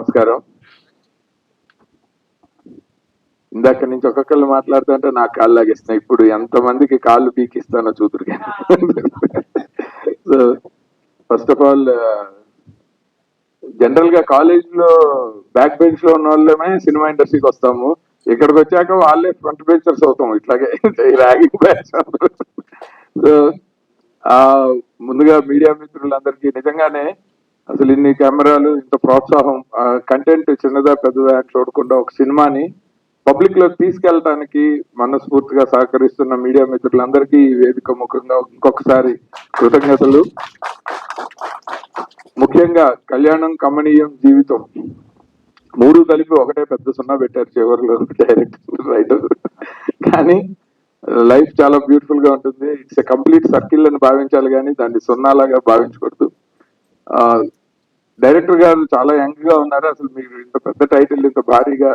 నమస్కారం. ఇందాక నుంచి ఒక్కొక్కళ్ళు మాట్లాడుతుంటే నాకు కాళ్ళు లాగేస్తున్నాయి. ఇప్పుడు ఎంతమందికి కాళ్ళు పీకిస్తానో చూతురు. So first of all general గా కాలేజ్ లో బ్యాక్ బెంచ్ లో ఉన్న వాళ్ళమే సినిమా ఇండస్ట్రీకి వస్తాము. ఇక్కడికి వచ్చాక వాళ్ళే ఫ్రంట్ బెంచర్స్ అవుతాం. ఇట్లాగే ర్యాగింగ్ బ్యాచ్. సో ముందుగా మీడియా మిత్రులందరికీ నిజంగానే అసలు ఇన్ని కెమెరాలు, ఇంత ప్రోత్సాహం, కంటెంట్ చిన్నదా పెద్దదా అని చూడకుండా ఒక సినిమాని పబ్లిక్ లోకి తీసుకెళ్ళడానికి మనస్ఫూర్తిగా సహకరిస్తున్న మీడియా మిత్రులందరికీ ఈ వేదిక ముఖంగా ఇంకొకసారి కృతజ్ఞతలు. ముఖ్యంగా కళ్యాణం, కమనీయం, జీవితం మూడు కలిపి ఒకటే పెద్ద సున్నా పెట్టారు చివరిలో డైరెక్టర్, రైటర్. కానీ లైఫ్ చాలా బ్యూటిఫుల్ గా ఉంటుంది. ఇట్స్ ఎ కంప్లీట్ సర్కిల్ అని భావించాలి కానీ దాన్ని సున్నాలాగా భావించకూడదు. డైరెక్టర్ గారు చాలా యంగ్ గా ఉన్నారు. అసలు మీరు ఇంత పెద్ద టైటిల్ ఇంత భారీగా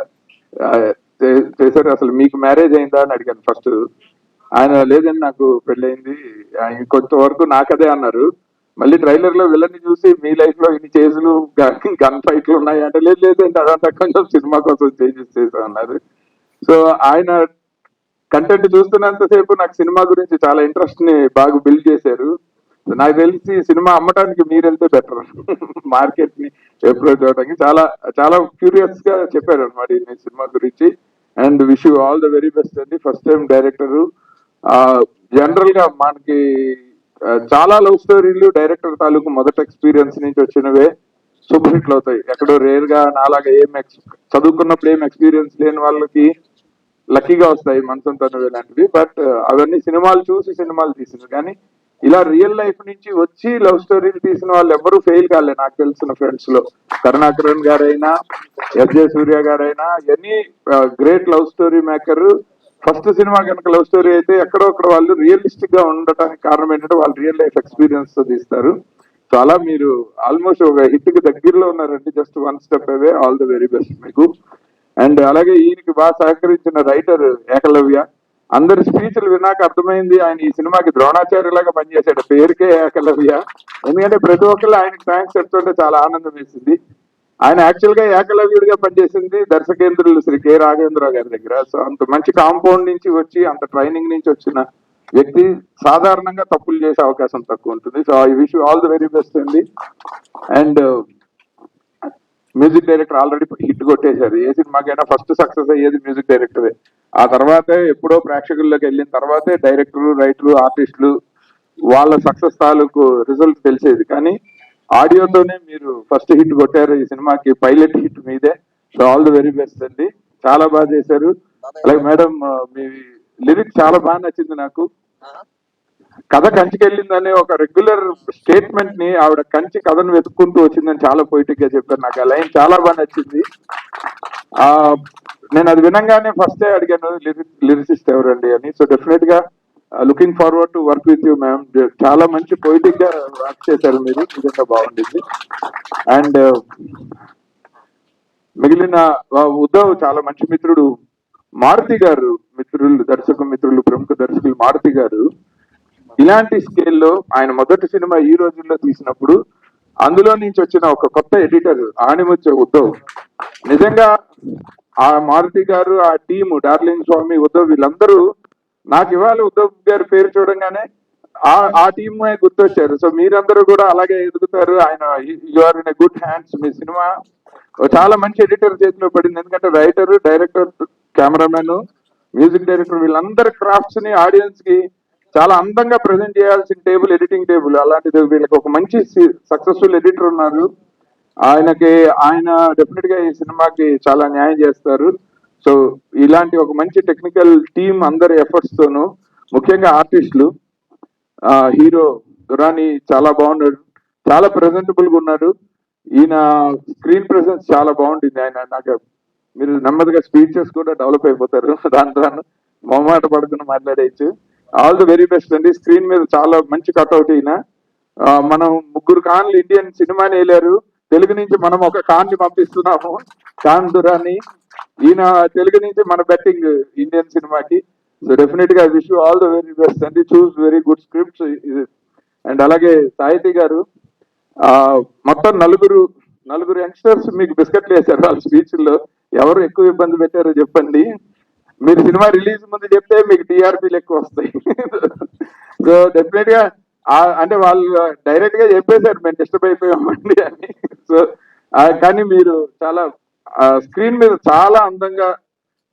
చేశారు. అసలు మీకు మ్యారేజ్ అయిందా అని అడిగాను ఫస్ట్. ఆయన లేదని నాకు పెళ్ళయింది, కొంతవరకు నాకదే అన్నారు. మళ్ళీ ట్రైలర్ లో విలన్ని చూసి మీ లైఫ్ లో ఇన్ని చేజులు గన్ ఫైట్లు ఉన్నాయి అంటే లేదంటే అదంతా కొంచెం సినిమా కోసం చేంజెస్ చేసా అన్నారు. సో ఆయన కంటెంట్ చూస్తున్నంతసేపు నాకు సినిమా గురించి చాలా ఇంట్రెస్ట్ ని బాగా బిల్డ్ చేశారు. నాకు తెలిసి సినిమా అమ్మటానికి మీరు వెళ్తే బెటర్, మార్కెట్ ని అప్రోచ్ అవడానికి. చాలా చాలా క్యూరియస్ గా చెప్పారు అనమాట ఈ సినిమా గురించి. And wish you all the very best అండి. First time director. జనరల్ గా మనకి చాలా లవ్ స్టోరీలు డైరెక్టర్ తాలూకు మొదటి ఎక్స్పీరియన్స్ నుంచి వచ్చినవే సూపర్ హిట్లు అవుతాయి. ఎక్కడో రేర్ గా నాలాగా చదువుకున్నప్పుడు ఏం ఎక్స్పీరియన్స్ లేని వాళ్ళకి లక్కీగా వస్తాయి మనసంతనవే లాంటివి. బట్ అవన్నీ సినిమాలు చూసి సినిమాలు తీసినారు. కానీ ఇలా రియల్ లైఫ్ నుంచి వచ్చి లవ్ స్టోరీలు తీసిన వాళ్ళు ఎవరు ఫెయిల్ కాలే నాకు తెలిసిన ఫ్రెండ్స్ లో. కరుణాకరన్ గారైనా, ఎస్జే సూర్య గారైనా, any great love story maker. First cinema కనుక లవ్ స్టోరీ అయితే ఎక్కడో అక్కడ వాళ్ళు రియలిస్టిక్ గా ఉండటానికి కారణం ఏంటంటే వాళ్ళు రియల్ లైఫ్ ఎక్స్పీరియన్స్ తో తీస్తారు. సో అలా మీరు ఆల్మోస్ట్ ఒక హిట్ కి దగ్గరలో ఉన్నారండి. Just one step away. All the very best మీకు. అండ్ అలాగే ఈయనకి బాగా సహకరించిన రైటర్ ఏకలవ్య. అందరి స్పీచ్లు విన్నాక అర్థమైంది ఆయన ఈ సినిమాకి ద్రోణాచార్యలాగా పనిచేశాడు, పేరుకే ఏకలవ్య. ఎందుకంటే ప్రతి ఒక్కళ్ళు ఆయనకి థ్యాంక్స్ చెప్తుంటే చాలా ఆనందం వేసింది. ఆయన యాక్చువల్ గా ఏకలవ్యుడిగా పనిచేసింది దర్శకేంద్రులు శ్రీ కె రాఘవేంద్రరావు గారి దగ్గర. సో అంత మంచి కాంపౌండ్ నుంచి వచ్చి అంత ట్రైనింగ్ నుంచి వచ్చిన వ్యక్తి సాధారణంగా తప్పులు చేసే అవకాశం తక్కువ ఉంటుంది. So I wish all the very best అండి. And music director already hit కొట్టేశారు. ఏ సినిమాకైనా ఫస్ట్ సక్సెస్ అయ్యేది మ్యూజిక్ డైరెక్టరే. ఆ తర్వాతే ఎప్పుడో ప్రేక్షకుల్లోకి వెళ్ళిన తర్వాతే డైరెక్టరు, రైటరు, ఆర్టిస్టులు వాళ్ళ సక్సెస్ తాలూకు రిజల్ట్ తెలిసేది. కానీ ఆడియోతోనే మీరు ఫస్ట్ హిట్ కొట్టారు. ఈ సినిమాకి పైలట్ హిట్ మీదే. So all the very best అండి. చాలా బాగా చేశారు. అలాగే మేడం మీ లిరిక్స్ చాలా బాగా నచ్చింది నాకు. కథ కంచికెళ్ళిందనే ఒక రెగ్యులర్ స్టేట్మెంట్ ని ఆవిడ కంచి కథను వెతుక్కుంటూ వచ్చిందని చాలా పొయిటిక్ గా చెప్పారు. నాకు ఆ లైన్ చాలా బాగా నచ్చింది. నేను అది వినంగానే ఫస్ట్ అడిగాను లిరిసిస్ట్ ఎవరండి అని. సో డెఫినెట్ గా looking forward to work with you ma'am. చాలా మంచి పొయిటిక్ గా వర్క్ చేశారు మీరు, నిజంగా బాగుండింది. అండ్ మిగిలిన ఉద్ధవ్ చాలా మంచి మిత్రుడు. మారుతి గారు మిత్రులు, దర్శక మిత్రులు, ప్రముఖ దర్శకులు మారుతి గారు ఇలాంటి స్కేల్లో ఆయన మొదటి సినిమా ఈ రోజుల్లో తీసినప్పుడు అందులో నుంచి వచ్చిన ఒక కొత్త ఎడిటర్ ఆణిముత్య ఉద్ధవ్. నిజంగా ఆ మారుతి గారు, ఆ టీము, డార్లింగ్ స్వామి, ఉద్ధవ్, వీళ్ళందరూ నాకు ఇవాళ ఉద్ధవ్ గారి పేరు చూడంగానే ఆ టీమ్ గుర్తొచ్చారు. సో మీరందరూ కూడా అలాగే ఎదుగుతారు. ఆయన you are in a good hands. మీ సినిమా చాలా మంచి ఎడిటర్ చేతిలో పడింది. ఎందుకంటే writer, director, cameraman, music director వీళ్ళందరి క్రాఫ్ట్స్ ని ఆడియన్స్ కి చాలా అందంగా ప్రజెంట్ చేయాల్సిన టేబుల్ ఎడిటింగ్ టేబుల్. అలాంటిది వీళ్ళకి ఒక మంచి సక్సెస్ఫుల్ ఎడిటర్ ఉన్నారు. ఆయన డెఫినెట్ గా ఈ సినిమాకి చాలా న్యాయం చేస్తారు. సో ఇలాంటి ఒక మంచి టెక్నికల్ టీమ్ అందరి ఎఫర్ట్స్ తోను, ముఖ్యంగా ఆర్టిస్టులు, హీరో దురాని చాలా బాగున్నాడు, చాలా ప్రెజెంటబుల్ గా ఉన్నాడు. ఈయన స్క్రీన్ ప్రెసెన్స్ చాలా బాగుంటుంది. ఆయన నాకు మీరు నెమ్మదిగా స్పీచెస్ కూడా డెవలప్ అయిపోతారు. దాంతో మొహమాట పడుకుని మాట్లాడేయచ్చు. ఆల్ ది వెరీ బెస్ట్ అండి. స్క్రీన్ మీద చాలా మంచి కట్అవుట్. ఈయన మనం 3 ఖాన్లు ఇండియన్ సినిమాని వేయలేరు, తెలుగు నుంచి మనం ఒక ఖాన్ ని పంపిస్తున్నాము, ఖాన్ దురాని. ఈయన తెలుగు నుంచి మన బెట్టింగ్ ఇండియన్ సినిమాకి. సో డెఫినెట్ గా wish you all the very best అండి. చూస్ వెరీ గుడ్ స్క్రిప్ట్స్. అండ్ అలాగే సాహితీ గారు మొత్తం 4 నలుగురు యంగ్స్టర్స్ మీకు బిస్కెట్లు వేశారు వాళ్ళ స్పీచ్ల్లో. ఎవరు ఎక్కువ ఇబ్బంది పెట్టారో చెప్పండి. మీరు సినిమా రిలీజ్ ముందు చెప్తే మీకు టీఆర్పీలు ఎక్కువ వస్తాయి. సో డెఫినెట్ గా అంటే వాళ్ళు డైరెక్ట్ గా చెప్పేశారు మేము డిస్టర్బ్ అయిపోయామండి అని. సో కానీ మీరు చాలా స్క్రీన్ మీద చాలా అందంగా,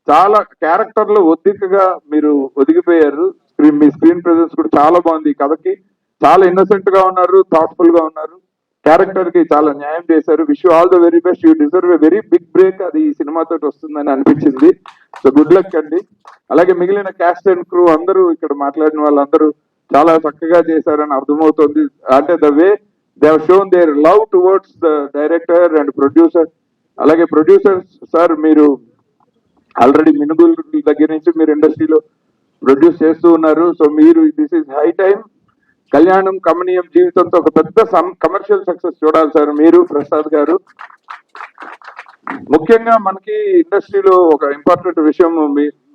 చాలా క్యారెక్టర్లు ఒద్దికగా మీరు ఒదిగిపోయారు. మీ స్క్రీన్ ప్రెజెన్స్ కూడా చాలా బాగుంది. ఈ కథకి చాలా ఇన్నోసెంట్ గా ఉన్నారు, థాట్ఫుల్ గా ఉన్నారు, క్యారెక్టర్ కి చాలా న్యాయం చేశారు. Wish you all the very best. You deserve a very big break. అది ఈ సినిమాతో వస్తుందని అనిపించింది. సో గుడ్ లక్ అండి. అలాగే మిగిలిన క్యాస్ట్ అండ్ క్రూ అందరూ ఇక్కడ మాట్లాడిన వాళ్ళందరూ చాలా చక్కగా చేశారని అర్థమవుతుంది. అంటే the way they have shown there love towards the director and producer. అలాగే ప్రొడ్యూసర్స్ సార్, మీరు ఆల్రెడీ మినుగుల దగ్గర నుంచి మీరు ఇండస్ట్రీలో ప్రొడ్యూస్ చేస్తూ ఉన్నారు. సో మీరు దిస్ ఈజ్ హై టైం. కళ్యాణం కమనీయం జీవితంతో ఒక పెద్ద కమర్షియల్ సక్సెస్ చూడాలి సార్ మీరు, ప్రసాద్ గారు. ముఖ్యంగా మనకి ఇండస్ట్రీలో ఒక ఇంపార్టెంట్ విషయం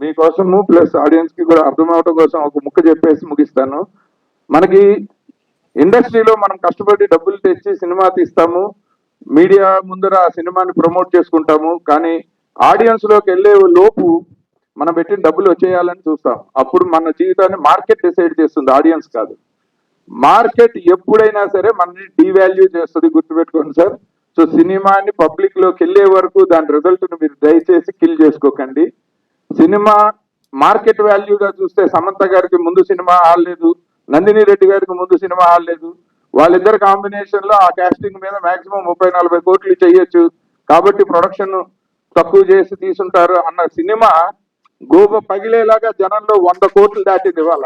మీకోసము ప్లస్ ఆడియన్స్ కి కూడా అర్థం అవడం కోసం ఒక ముక్క చెప్పేసి ముగిస్తాను. మనకి ఇండస్ట్రీలో మనం కష్టపడి డబ్బులు తెచ్చి సినిమా తీస్తాము, మీడియా ముందర ఆ సినిమాని ప్రమోట్ చేసుకుంటాము. కానీ ఆడియన్స్ లోకి వెళ్లే లోపు మనం పెట్టిన డబ్బులు వచ్చేయాలని చూస్తాం. అప్పుడు మన జీవితాన్ని మార్కెట్ డిసైడ్ చేస్తుంది, ఆడియన్స్ కాదు. మార్కెట్ ఎప్పుడైనా సరే మనని డీవాల్యూ చేస్తుంది, గుర్తుపెట్టుకోండి సార్. సో సినిమాని పబ్లిక్ లోకి వెళ్లే వరకు దాని రిజల్ట్ ను మీరు దయచేసి కిల్ చేసుకోకండి. సినిమా మార్కెట్ వాల్యూగా చూస్తే సమంత గారికి ముందు సినిమా ఆడలేదు, నందిని రెడ్డి గారికి ముందు సినిమా ఆడలేదు. వాళ్ళిద్దరు కాంబినేషన్ లో ఆ కాస్టింగ్ మీద మాక్సిమం 30-40 కోట్లు చేయొచ్చు, కాబట్టి ప్రొడక్షన్ తక్కువ చేసి తీసుంటారు అన్న సినిమా గోప పగిలేలాగా జనంలో 100 కోట్లు దాటింది ఇవాళ.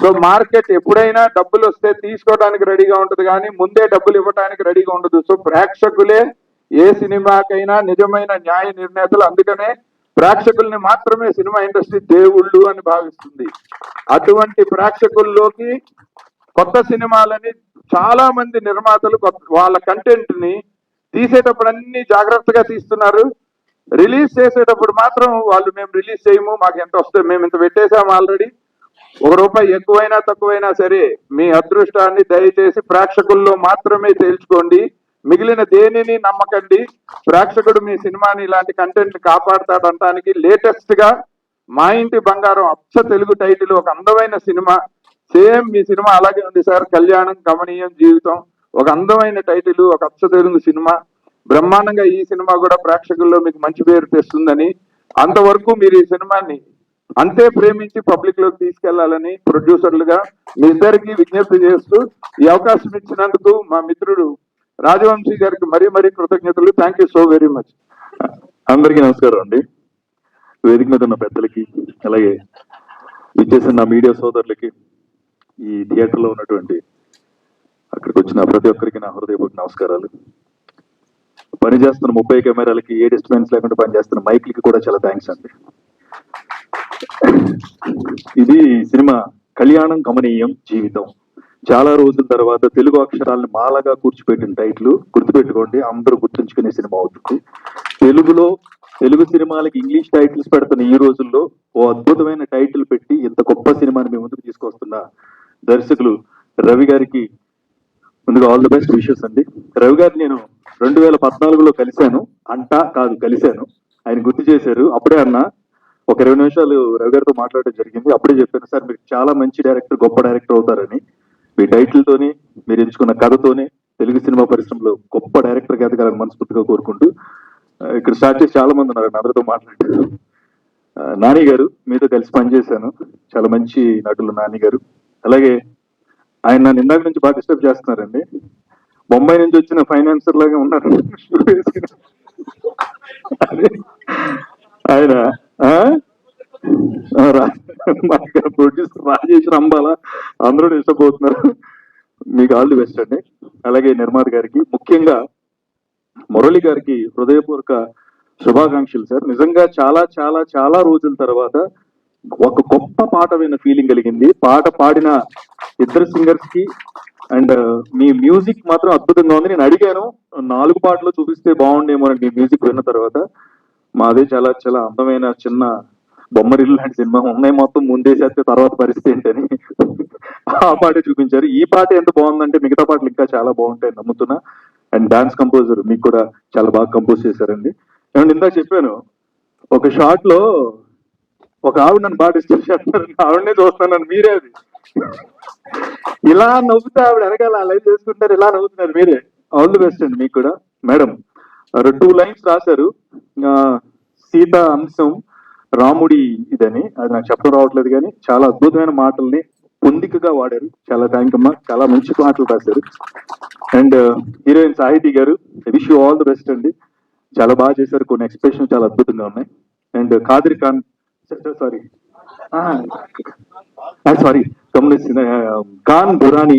సో మార్కెట్ ఎప్పుడైనా డబ్బులు వస్తే తీసుకోవడానికి రెడీగా ఉంటుంది, కానీ ముందే డబ్బులు ఇవ్వడానికి రెడీగా ఉండదు. సో ప్రేక్షకులే ఏ సినిమాకైనా నిజమైన న్యాయ నిర్ణేతలు. అందుకనే ప్రేక్షకుల్ని మాత్రమే సినిమా ఇండస్ట్రీ దేవుళ్ళు అని భావిస్తుంది. అటువంటి ప్రేక్షకుల్లోకి కొత్త సినిమాలని చాలా మంది నిర్మాతలు వాళ్ళ కంటెంట్ ని తీసేటప్పుడు అన్ని జాగ్రత్తగా తీస్తున్నారు. రిలీజ్ చేసేటప్పుడు మాత్రం వాళ్ళు మేము రిలీజ్ చేయము, మాకు ఎంత వస్తే మేము ఇంత పెట్టేశాము ఆల్రెడీ, ₹1 ఎక్కువైనా తక్కువైనా సరే మీ అదృష్టాన్ని దయచేసి ప్రేక్షకుల్లో మాత్రమే తేల్చుకోండి. మిగిలిన దేనిని నమ్మకండి. ప్రేక్షకుడు మీ సినిమాని ఇలాంటి కంటెంట్ కాపాడతాడంటానికి లేటెస్ట్ గా మా ఇంటి బంగారం అచ్చ తెలుగు టైటిల్ ఒక అందమైన సినిమా. సేమ్ మీ సినిమా అలాగే ఉంది సార్, కళ్యాణం కమనీయం జీవితం. ఒక అందమైన టైటిల్, ఒక అచ్చ తెలుగు సినిమా. బ్రహ్మాండంగా ఈ సినిమా కూడా ప్రేక్షకుల్లో మీకు మంచి పేరు తెస్తుందని, అంతవరకు మీరు ఈ సినిమాని అంతే ప్రేమించి పబ్లిక్ లోకి తీసుకెళ్లాలని ప్రొడ్యూసర్లుగా మీ ఇద్దరికి విజ్ఞప్తి చేస్తూ ఈ అవకాశం ఇచ్చినందుకు మా మిత్రుడు రాజవంశీ గారికి మరీ మరీ కృతజ్ఞతలు. Thank you so very much. అందరికీ నమస్కారం అండి. వేదిక మీద ఉన్న పెద్దలకి, అలాగే విచ్చేసిన నా మీడియా సోదరులకి, ఈ థియేటర్ లో ఉన్నటువంటి అక్కడికి వచ్చిన ప్రతి ఒక్కరికి నా హృదయపూర్వక నమస్కారాలు. పనిచేస్తున్న 30 కెమెరాలకి, ఏ డిస్టర్బెన్స్ లేకుండా పనిచేస్తున్న మైక్లకి కూడా చాలా థ్యాంక్స్ అండి. ఇది సినిమా కళ్యాణం కమనీయం జీవితం. చాలా రోజుల తర్వాత తెలుగు అక్షరాలను మాలగా కూర్చిపెట్టిన టైటిల్, గుర్తుపెట్టుకోండి, అందరూ గుర్తుంచుకునే సినిమా అవుతుంది. తెలుగు సినిమాలకి ఇంగ్లీష్ టైటిల్స్ పెడుతున్న ఈ రోజుల్లో ఓ అద్భుతమైన టైటిల్ పెట్టి ఇంత గొప్ప సినిమాని మీ ముందుకు తీసుకొస్తున్న దర్శకులు రవి గారికి ముందుగా ఆల్ ది బెస్ట్ విషెస్ అండి. రవి గారిని నేను 2014లో కలిశాను, కలిశాను. ఆయన గుర్తు చేశారు. అప్పుడే అన్న ఒక 20 నిమిషాలు రవి గారితో మాట్లాడడం జరిగింది. అప్పుడే చెప్పాను, సార్ మీరు చాలా మంచి డైరెక్టర్, గొప్ప డైరెక్టర్ అవుతారని. మీ టైటిల్ తోని, మీరు ఎంచుకున్న కథతోనే తెలుగు సినిమా పరిశ్రమలో గొప్ప డైరెక్టర్ గా ఎదగాలని మనస్ఫూర్తిగా కోరుకుంటూ, ఇక్కడ స్టార్ట్ చేసి చాలా మంది ఉన్నారు, అందరితో మాట్లాడారు. నాని గారు, మీతో కలిసి పనిచేశాను, చాలా మంచి నటులు నాని గారు. అలాగే ఆయన నన్ను ఇందాక నుంచి బాగా డిస్టర్బ్ చేస్తున్నారండి. బొంబాయి నుంచి వచ్చిన ఫైనాన్సర్ లాగా ఉన్నారు ఆయన. ప్రొడ్యూసర్ రాజేష్ రంబాల అందరూ డిస్టర్బ్ అవుతున్నారు. మీకు ఆల్ ది బెస్ట్ అండి. అలాగే నిర్మాత గారికి, ముఖ్యంగా మురళి గారికి హృదయపూర్వక శుభాకాంక్షలు సార్. నిజంగా చాలా చాలా చాలా రోజుల తర్వాత ఒక గొప్ప పాట విన్న ఫీలింగ్ కలిగింది. పాట పాడిన ఇద్దరు సింగర్స్ కి అండ్ మీ మ్యూజిక్ మాత్రం అద్భుతంగా ఉంది. నేను అడిగాను 4 పాటలు చూపిస్తే బాగుండేమో మీ మ్యూజిక్ విన్న తర్వాత. మాదే చాలా చాలా అందమైన చిన్న బొమ్మరిల్లు లాంటి సినిమా, ఉన్నాయి మొత్తం ముందేసేస్తే తర్వాత పరిస్థితి ఏంటని ఆ పాటే చూపించారు. ఈ పాట ఎంత బాగుందంటే మిగతా పాటలు ఇంకా చాలా బాగుంటాయని నమ్ముతున్నా. అండ్ డాన్స్ కంపోజర్ మీకు కూడా చాలా బాగా కంపోజ్ చేశారండి. ఏమంటే ఇందాక చెప్పాను, ఒక షాట్ లో ఒక ఆవిడ నన్ను బాగా డిస్టర్బ్ చేస్తారు, ఆవిడనే చూస్తున్నాను, మీరే అది ఇలా నవ్వుతా ఆవిడ వెనకాల లైవ్ చేసుకుంటారు, ఇలా నవ్వుతున్నారు మీరే. ఆల్ ది బెస్ట్ అండి మీకు కూడా. మేడం 2 లైన్స్ రాశారు, ఆ, సీత అంశం రాముడి ఇదని, అది నాకు చెప్పడం రావట్లేదు, కానీ చాలా అద్భుతమైన మాటల్ని పొందికగా వాడారు. చాలా థ్యాంక్ అమ్మా, చాలా మంచి మాటలు రాశారు. అండ్ హీరోయిన్ సాహితీ గారు, wish you all the best అండి, చాలా బాగా చేశారు, కొన్ని ఎక్స్ప్రెషన్ చాలా అద్భుతంగా ఉన్నాయి. And Qadir Khan, sorry Khan Burani,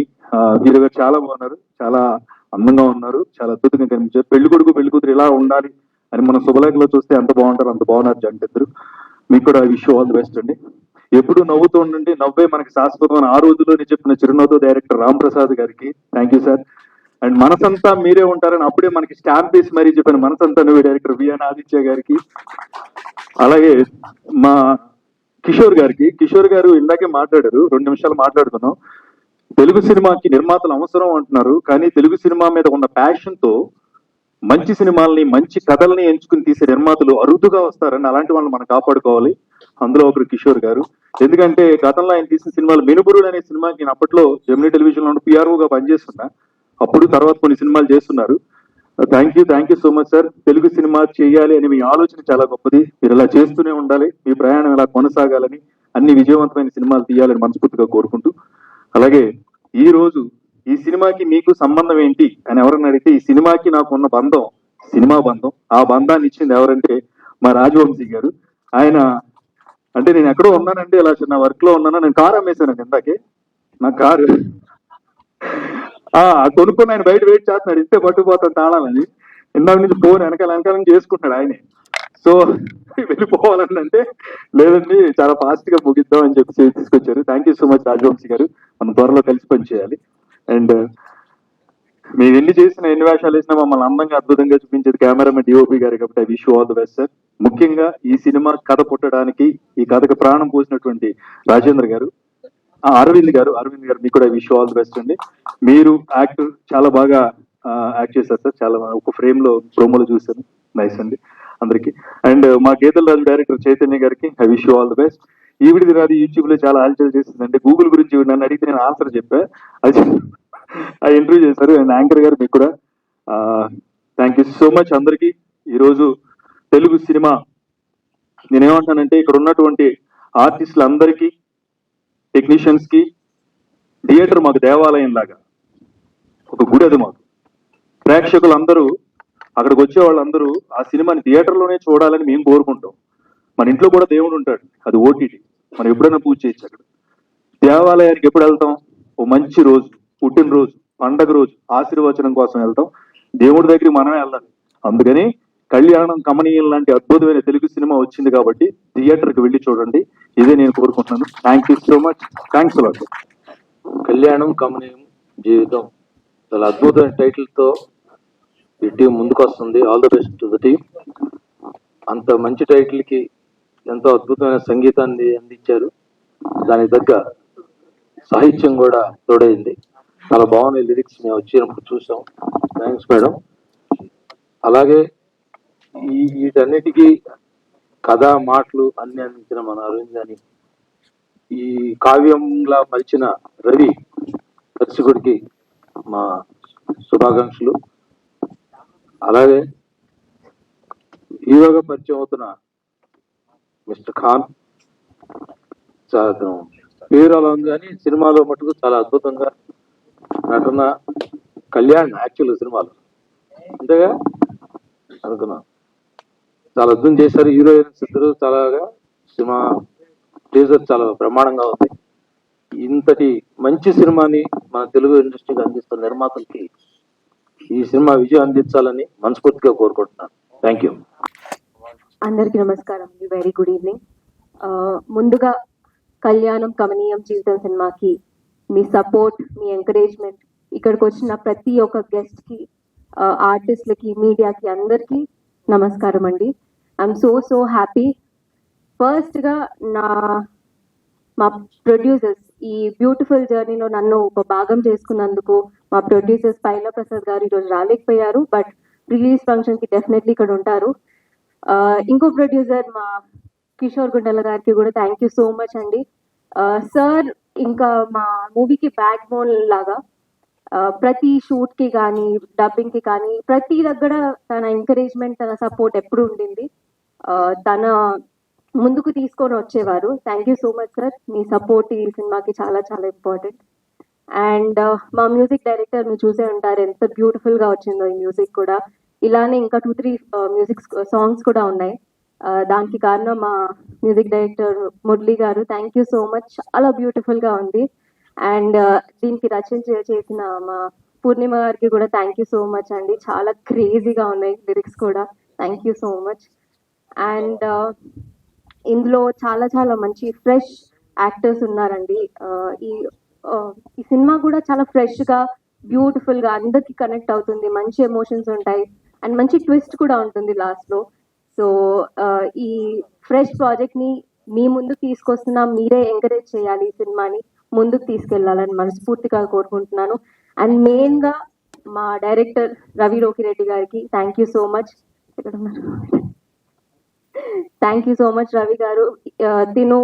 hero గారు చాలా బాగున్నారు, చాలా అందంగా ఉన్నారు, చాలా అద్భుతంగా కనిపించారు. పెళ్లి కొడుకు పెళ్లి కూతురు ఇలా ఉండాలి అని మనం శుభలేఖలో చూస్తే ఎంత బాగుంటారు, అంత బాగున్నారు జంట ఇద్దరు. మీకు కూడా విష్ ఆల్ ది బెస్ట్ అండి. ఎప్పుడు నవ్వుతూ ఉండండి, నవ్వే మనకి శాశ్వతం అని ఆ రోజుల్లోనే చెప్పిన చిరునవ్వుతో డైరెక్టర్ రామ్ ప్రసాద్ గారికి థ్యాంక్ యూ సార్. అండ్ మనసంతా మీరే ఉంటారని అప్పుడే మనకి స్టాంప్ వేసి మరీ చెప్పిన మనసంతా నువ్వే డైరెక్టర్ విఎన్ ఆదిత్య గారికి. అలాగే మా కిషోర్ గారు ఇందాకే మాట్లాడారు, 2 నిమిషాలు మాట్లాడుతున్నాం. తెలుగు సినిమాకి నిర్మాతలు అవసరం అంటున్నారు, కానీ తెలుగు సినిమా మీద ఉన్న ప్యాషన్ తో మంచి సినిమాల్ని మంచి కథల్ని ఎంచుకుని తీసే నిర్మాతలు అరుదుగా వస్తారని, అలాంటి వాళ్ళని మనం కాపాడుకోవాలి. అందులో ఒకరు కిషోర్ గారు. ఎందుకంటే గతంలో ఆయన తీసిన సినిమాలు, మినుపురుడు అనే సినిమాకి నేను అప్పట్లో జెమినీ టెలివిజన్ లో పిఆర్ఓగా పనిచేస్తున్నా, అప్పుడు తర్వాత కొన్ని సినిమాలు చేస్తున్నారు. Thank you so much sir. Telugu cinema చేయాలి అని మీ ఆలోచన చాలా గొప్పది, మీరు ఇలా చేస్తూనే ఉండాలి, మీ ప్రయాణం ఇలా కొనసాగాలని, అన్ని విజయవంతమైన సినిమాలు తీయాలని మనస్ఫూర్తిగా కోరుకుంటూ, అలాగే ఈ రోజు ఈ సినిమాకి మీకు సంబంధం ఏంటి అని ఎవరన్నా అడిగితే, ఈ సినిమాకి నాకు ఉన్న బంధం సినిమా బంధం. ఆ బంధాన్ని ఇచ్చింది ఎవరంటే మా రాజవంశీ గారు. ఆయన అంటే నేను ఎక్కడో ఉన్నానంటే, ఇలా చిన్న వర్క్ లో ఉన్నాను, నేను కారు అమ్మేశానండి ఇందాకే, నా కారు కొనుక్కొని ఆయన బయట వెయిట్ చేస్తున్నాడు, ఇస్తే పట్టుకుపోతాను తాళాలని. ఇందాక నుంచి ఫోన్ వెనకాల చేసుకుంటున్నాడు ఆయనే. సో వెళ్ళిపోవాలని అంటే, లేదండి చాలా ఫాస్ట్ గా ముగిద్దాం అని చెప్పి తీసుకొచ్చారు. Thank you so much Rajavamsi గారు, మనం త్వరలో కలిసి పనిచేయాలి. అండ్ మీరు ఎన్ని వేషాలు వేసినా మమ్మల్ని అందంగా అద్భుతంగా చూపించేది కెమెరామెన్ డిఓపి గారు, కాబట్టి I wish all the best sir. ముఖ్యంగా ఈ సినిమా కథ పుట్టడానికి, ఈ కథకు ప్రాణం పోసినటువంటి రాజేంద్ర గారు, అరవింద్ గారు మీకు కూడా విష్ ఆల్ ది బెస్ట్ అండి. మీరు యాక్టర్ చాలా బాగా యాక్ట్ చేశారు సార్, చాలా ఒక ఫ్రేమ్ లో ప్రోమోలో చూశాను, నైస్ అండి అందరికి. అండ్ మా గీతల రాజు డైరెక్టర్ చైతన్య గారికి I wish all the best. ఈవిడిది రాదు యూట్యూబ్ లో చాలా హల్చల్ చేస్తుంది, అంటే గూగుల్ గురించి నన్ను అడిగితే నేను ఆన్సర్ చెప్పా, అది ఆ ఇంటర్వ్యూ చేశారు. అండ్ యాంకర్ గారు మీకు కూడా థ్యాంక్ యూ సో మచ్. అందరికి ఈరోజు తెలుగు సినిమా, నేనేమంటానంటే ఇక్కడ ఉన్నటువంటి ఆర్టిస్టులందరికీ, టెక్నీషియన్స్ కి థియేటర్ మాకు దేవాలయం లాగా, ఒక గుడి అది మాకు. ప్రేక్షకులందరూ, అక్కడికి వచ్చే వాళ్ళందరూ ఆ సినిమాని థియేటర్ లోనే చూడాలని మేము కోరుకుంటాం. మన ఇంట్లో కూడా దేవుడు ఉంటాడు, అది ఓటీటీ, మనం ఎప్పుడైనా పూజ చేయొచ్చు. అక్కడ దేవాలయానికి ఎప్పుడు వెళ్తాం? ఓ మంచి రోజు, పుట్టినరోజు, పండగ రోజు ఆశీర్వచనం కోసం వెళ్తాం, దేవుడి దగ్గరికి మనమే వెళ్ళాలి. అందుకని కళ్యాణం కమనీయం లాంటి అద్భుతమైన తెలుగు సినిమా వచ్చింది కాబట్టి థియేటర్కి వెళ్ళి చూడండి, ఇదే నేను కోరుకుంటున్నాను. Thank you so much, thanks a lot. కళ్యాణం కమనీయం జీవితం చాలా అద్భుతమైన టైటిల్ తో ఈ టీం ముందుకు వస్తుంది. All the best to the team. అంత మంచి టైటిల్ కి ఎంతో అద్భుతమైన సంగీతాన్ని అందించారు, దానికి తగ్గ సాహిత్యం కూడా తోడైంది. చాలా బాగున్నాయి లిరిక్స్, మేము వచ్చినప్పుడు చూసాం. Thanks madam. అలాగే వీటన్నిటికీ కథ మాటలు అన్ని అందించిన మన అరవింద్ అని, ఈ కావ్యంలా మలిచిన రవి దర్శకుడికి మా శుభాకాంక్షలు. అలాగే హీరోగా పరిచయం అవుతున్న మిస్టర్ ఖాన్, చాలా హీరోలో ఉంది కానీ సినిమాలో మటుకు చాలా అద్భుతంగా నటన. కళ్యాణ్ యాక్చువల్ సినిమాలో అంతేగా అనుకున్నాను, చాలా అద్భుతం చేశారు. హీరోయిన్స్ ఇద్దరు చాలా సినిమా టీజర్ చాలా బ్రహ్మాండంగా ఉంది. ఇంతటి మంచి సినిమాని మన తెలుగు ఇండస్ట్రీకి అందిస్తున్న నిర్మాతలకి ఈ సినిమా విజయం అందించాలని మనస్ఫూర్తిగా కోరుకుంటున్నాను. Thank you. అందరికీ నమస్కారం, వెరీ గుడ్ ఈవినింగ్. ముందుగా కళ్యాణం కమనీయం జీవితం సినిమాకి మీ సపోర్ట్, మీ ఎంకరేజ్మెంట్, ఇక్కడికి వచ్చిన ప్రతి ఒక్క గెస్ట్ కి, ఆర్టిస్టులకి, మీడియాకి అందరికీ నమస్కారం అండి. I'm so happy. ఫస్ట్ గా మా ప్రొడ్యూసర్స్ ఈ బ్యూటిఫుల్ జర్నీలో నన్ను ఒక భాగం చేసుకున్నందుకు మా ప్రొడ్యూసర్స్ పైలా ప్రసాద్ గారు ఈరోజు రాలేకపోయారు, బట్ రిలీజ్ ఫంక్షన్ కి డెఫినెట్లీ ఇక్కడ ఉంటారు. ఇంకో ప్రొడ్యూసర్ మా కిషోర్ గుండెల గారికి కూడా థ్యాంక్ యూ సో మచ్ అండి. సార్ ఇంకా మా మూవీకి బ్యాక్ బోన్ లాగా ప్రతి షూట్ కి కానీ డబ్బింగ్ కి కానీ ప్రతి దగ్గర తన ఎంకరేజ్మెంట్ తన సపోర్ట్ ఎప్పుడు ఉండింది. తన ముందుకు తీసుకొని వచ్చేవారు. Thank you so much sir, me support ఈ సినిమాకి చాలా చాలా ఇంపార్టెంట్. అండ్ మా మ్యూజిక్ డైరెక్టర్ మీరు చూసే ఉంటారు ఎంత బ్యూటిఫుల్ గా వచ్చిందో ఈ మ్యూజిక్ కూడా. ఇలానే ఇంకా 2-3 మ్యూజిక్ సాంగ్స్ కూడా ఉన్నాయి. దానికి కారణం మా మ్యూజిక్ డైరెక్టర్ మురళి గారు. థ్యాంక్ యూ సో మచ్, చాలా బ్యూటిఫుల్ గా ఉంది. అండ్ దీనికి రచన చేసిన మా పూర్ణిమ గారికి కూడా థ్యాంక్ యూ సో మచ్ అండి. చాలా క్రేజీగా ఉన్నాయి లిరిక్స్ కూడా. Thank you so much. And ఇందులో చాలా చాలా మంచి ఫ్రెష్ యాక్టర్స్ ఉన్నారండి. ఈ సినిమా కూడా చాలా ఫ్రెష్ గా బ్యూటిఫుల్ గా అందరికి కనెక్ట్ అవుతుంది. మంచి ఎమోషన్స్ ఉంటాయి అండ్ మంచి ట్విస్ట్ కూడా ఉంటుంది లాస్ట్ లో. సో ఈ ఫ్రెష్ ప్రాజెక్ట్ ని మీ ముందుకు తీసుకొస్తున్నా, మీరే ఎంకరేజ్ చేయాలి, ఈ సినిమాని ముందుకు తీసుకెళ్లాలని మనస్ఫూర్తిగా కోరుకుంటున్నాను. అండ్ మెయిన్ గా మా డైరెక్టర్ రవి రోకిరెడ్డి గారికి thank you so much. Thank you so much Ravi గారు. తిను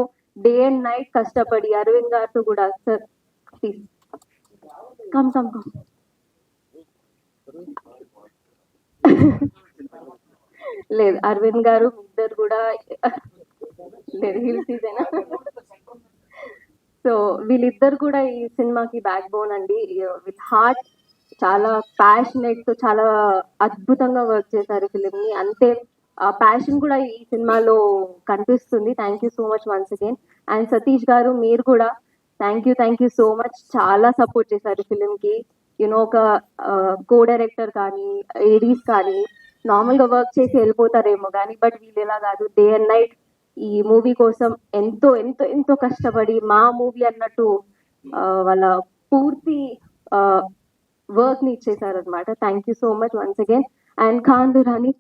డే అండ్ నైట్ కష్టపడి అరవింద్ గారితో కూడా సార్ ప్లీజ్ కమ్ లేదు అరవింద్ గారు ఇద్దరు కూడా లేదు హిల్ సీజన్. సో వీళ్ళిద్దరు కూడా ఈ సినిమాకి బ్యాక్ బోన్ అండి. విత్ హార్ట్ చాలా ప్యాషనేట్ తో చాలా అద్భుతంగా వర్క్ చేశారు ఫిలిం ని. అంతే ఆ ప్యాషన్ కూడా ఈ సినిమాలో కనిపిస్తుంది. Thank you so much once again. And Satish గారు మీరు కూడా థ్యాంక్ యూ సో మచ్, చాలా సపోర్ట్ చేశారు ఫిలిం కి. యూనో ఒక కో డైరెక్టర్ కానీ ఏడీస్ కానీ నార్మల్ గా వర్క్ చేసి వెళ్ళిపోతారేమో కానీ, బట్ వీళ్ళు ఎలా కాదు, డే అండ్ నైట్ ఈ మూవీ కోసం ఎంతో ఎంతో ఎంతో కష్టపడి మా మూవీ అన్నట్టు వాళ్ళ పూర్తి వర్క్ ని ఇచ్చేసారు అనమాట. Thank you so much once again. And Khan Durani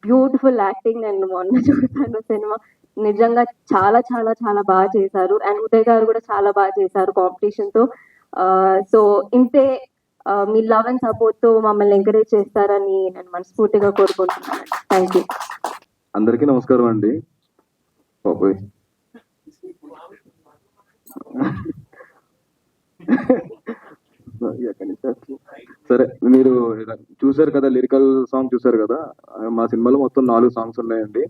beautiful acting. నేను మొన్న చూసాను సినిమా, నిజంగా చాలా చాలా చాలా బాగా చేశారు. అండ్ ఉదయ్ గారు కూడా చాలా బాగా చేశారు కాంపిటీషన్ తో. సో ఇంతే మీ లవ్ అండ్ సపోర్ట్ తో మమ్మల్ని ఎంకరేజ్ చేస్తారని నేను మనస్ఫూర్తిగా కోరుకుంటున్నాను. Thank you. అందరికీ నమస్కారం అండి. బాబోయ్ సరే, మీరు చూసారు కదా, లిరికల్ సాంగ్ చూసారు కదా. మా సినిమాలో మొత్తం 4 సాంగ్స్ ఉన్నాయండి.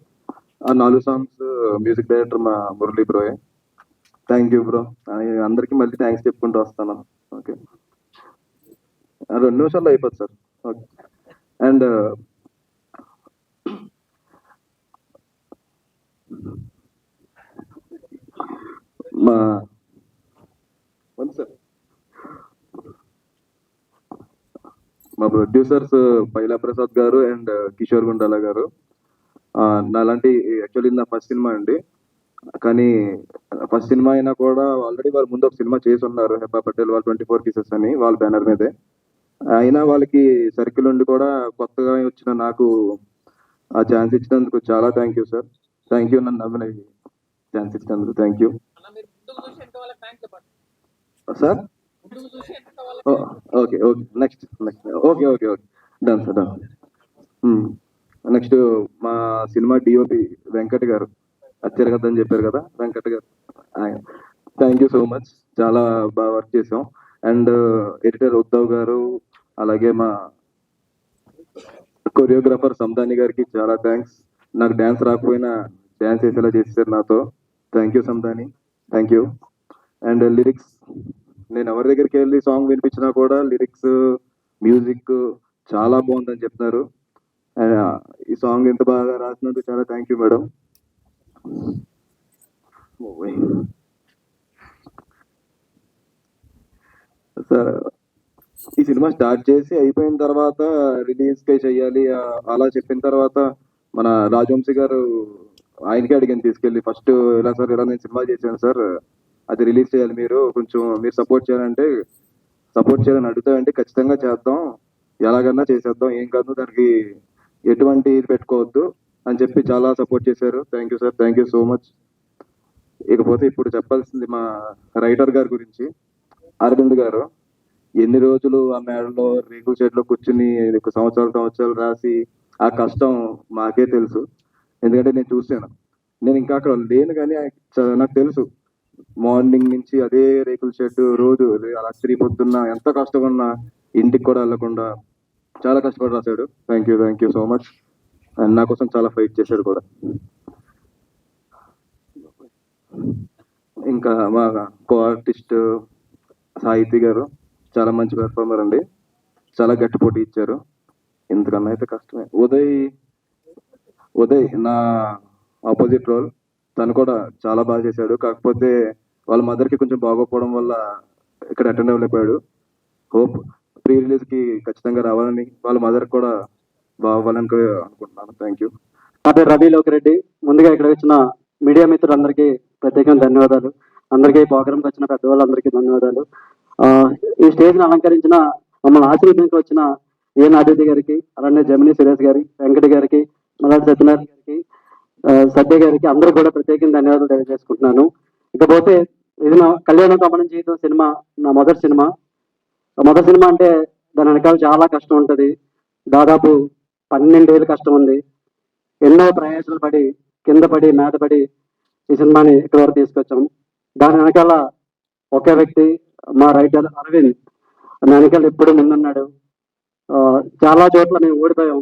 ఆ 4 సాంగ్స్ మ్యూజిక్ డైరెక్టర్ మా మురళీ బ్రోయే. Thank you bro. అందరికి మళ్ళీ థ్యాంక్స్ చెప్పుకుంటూ వస్తాను. ఓకే, 2 నిమిషాల్లో అయిపోతుంది సార్. ఓకే. అండ్ మా ప్రొడ్యూసర్స్ పైలా ప్రసాద్ గారు అండ్ కిషోర్ గుండాల గారు. నాలాంటి యాక్చువల్లీ నా ఫస్ట్ సినిమా అండి, కానీ ఫస్ట్ సినిమా అయినా కూడా ఆల్రెడీ వాళ్ళు ముందు ఒక సినిమా చేసి ఉన్నారు, హెబ్బా పటేల్ వాళ్ళ 24 పీసెస్ అని, వాళ్ళ బ్యానర్ మీదే. అయినా వాళ్ళకి సర్కిల్ ఉండి కూడా కొత్తగా వచ్చిన నాకు ఆ ఛాన్స్ ఇచ్చినందుకు చాలా thank you sir. Thank you, నన్ను నమ్మిన ఛాన్స్ ఇచ్చినందుకు thank you sir. Okay okay, next okay okay okay, done sir, done. Next మా సినిమా డిఓపి వెంకట్ గారు, అచ్చరగద్దని చెప్పారు కదా, వెంకట్ గారు, థ్యాంక్ యూ సో మచ్, చాలా బాగా వర్క్ చేసాం. అండ్ ఎడిటర్ ఉద్ధవ్ గారు, అలాగే మా కొరియోగ్రాఫర్ సందాని గారికి చాలా థ్యాంక్స్. నాకు డ్యాన్స్ రాకపోయినా డ్యాన్స్ వేసేలా చేశారు నాతో. Thank you Sandani, thank you. And lyrics, నేను ఎవరి దగ్గరికి వెళ్ళి సాంగ్ వినిపించినా కూడా లిరిక్స్ మ్యూజిక్ చాలా బాగుందని చెప్తున్నారు. ఈ సాంగ్ ఎంత బాగా రాసినందుకు చాలా థ్యాంక్ యూ మేడం. సార్, ఈ సినిమా స్టార్ట్ చేసి అయిపోయిన తర్వాత రిలీజ్ కే చెయ్యాలి అలా చెప్పిన తర్వాత మన రాజవంశీ గారు ఆయనకే అడిగాను తీసుకెళ్ళి, ఫస్ట్ ఇలా సార్ ఇలా నేను సినిమా చేశాను సార్, అది రిలీజ్ చేయాలి, మీరు కొంచెం మీరు సపోర్ట్ చేయాలని అడుగుతాయంటే ఖచ్చితంగా చేద్దాం, ఎలాగన్నా చేసేద్దాం, ఏం కాదు, దానికి ఎటువంటి ఇది పెట్టుకోవద్దు అని చెప్పి చాలా సపోర్ట్ చేశారు. Thank you sir, thank you so much. ఇకపోతే ఇప్పుడు చెప్పాల్సింది మా రైటర్ గారి గురించి. అరవింద్ గారు ఎన్ని రోజులు ఆ మేడలో రేకుల షెడ్లో కూర్చుని సంవత్సరాలు రాసి ఆ కష్టం మాకే తెలుసు. ఎందుకంటే నేను చూశాను. నేను ఇంకా అక్కడ లేను కానీ నాకు తెలుసు. మార్నింగ్ నుంచి అదే రేకుల షెడ్, రోజు రాత్రి పొద్దున్న ఎంత కష్టపడినా ఇంటికి కూడా వెళ్ళకుండా చాలా కష్టపడి రాశాడు. Thank you so much. And నా కోసం చాలా ఫైట్ చేశాడు కూడా. ఇంకా మా కో ఆర్టిస్ట్ సాహితీ గారు చాలా మంచి పెర్ఫార్మర్ అండి. చాలా గట్టి పోటీ ఇచ్చారు. ఎందుకన్నా అయితే కష్టమే. ఉదయ్ నా ఆపోజిట్ రోల్, తను కూడా చాలా బాగా చేశాడు. కాకపోతే వాళ్ళ మదర్కి కొంచెం బాగోకపోవడం వల్ల ఇక్కడ అటెండ్ అవ్వలేకపోయాడు. హోప్ ప్రీ రిలీజ్కి ఖచ్చితంగా రావాలని, వాళ్ళ మదర్ కూడా బాగోవాలని అనుకుంటున్నాను. Thank you. నా పేరు రవి లోకిరెడ్డి. ముందుగా ఇక్కడ వచ్చిన మీడియా మిత్రులందరికీ ప్రత్యేకంగా ధన్యవాదాలు. అందరికీ ప్రోగ్రామ్కి వచ్చిన పెద్దవాళ్ళందరికీ ధన్యవాదాలు. ఈ స్టేజ్ని అలంకరించిన, మమ్మల్ని ఆశీర్వదించి వచ్చిన ఏఎన్ ఆదిత్య గారికి, అలానే జమినీ సురేష్ గారి, వెంకట గారికి, మల్లాడి సత్యనారాయణ గారికి, సత్య గారికి, అందరూ కూడా ప్రత్యేకంగా ధన్యవాదాలు తెలియజేసుకుంటున్నాను. ఇకపోతే ఇది నా కళ్యాణం కమలం జీవితం సినిమా, నా మొదటి సినిమా. మొదటి సినిమా అంటే దాని వెనకాల చాలా కష్టం ఉంటుంది. దాదాపు 12 ఏళ్ళు కష్టం ఉంది. ఎన్నో ప్రయాసాలు పడి, కింద పడి, మీద పడి ఈ సినిమాని ఇక్కడ వరకు తీసుకొచ్చాం. దాని వెనకాల ఒకే వ్యక్తి, మా రైటర్ అరవింద్. నా వెనకాల ఎప్పుడు ముందున్నాడు. చాలా చోట్ల మేము ఓడిపోయాం,